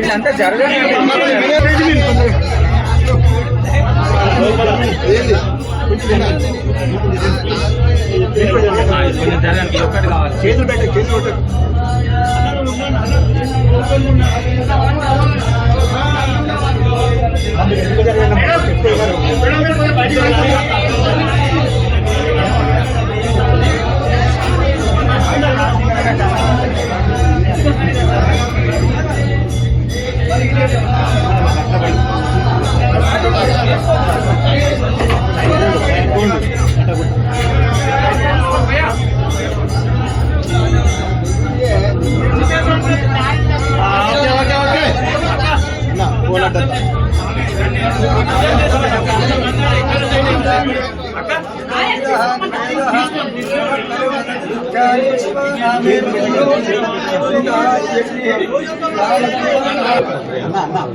ఇదంతా జరగదు. చేతులు పెట్ట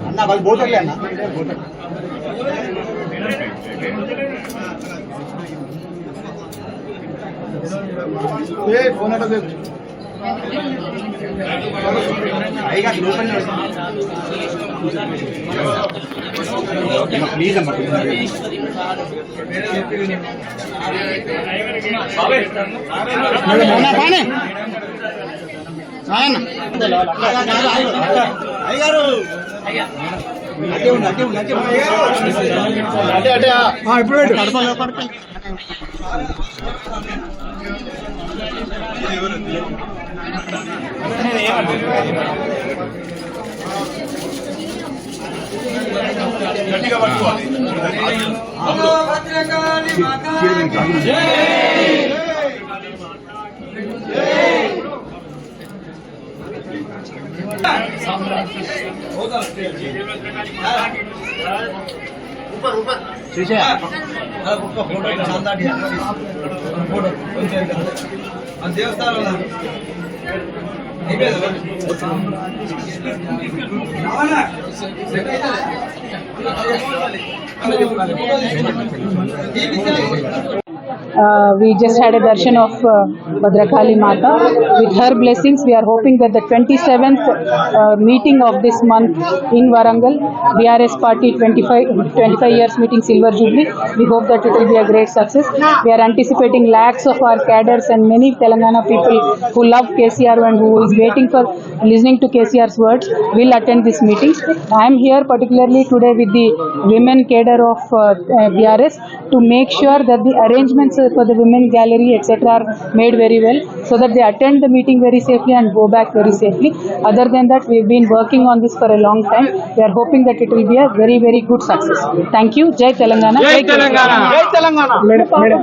అన్న వాళ్ళు పోతలే అన్న ఫోన్ అంటే ప్లీజ్ అమ్మా ఇప్పుడు గట్టిగా పట్టుకోవాలి. దేవస్థానం We just had a darshan of Bhadrakali Mata. With her blessings, we are hoping that the 27th meeting of this month in Warangal, BRS Party 25 years meeting Silver Jubilee, we hope that it will be a great success. We are anticipating lakhs of our cadres and many Telangana people who love KCR and who is waiting for listening to KCR's words will attend this meeting. I am here particularly today with the women cadre of BRS to make sure that the arrangements for the women gallery etc. are made very well so that they attend the meeting very safely and go back very safely. Other than that, we have been working on this for a long time. We are hoping that it will be a very, very good success. Thank you. Jai Telangana. Jai Telangana. Jai Telangana.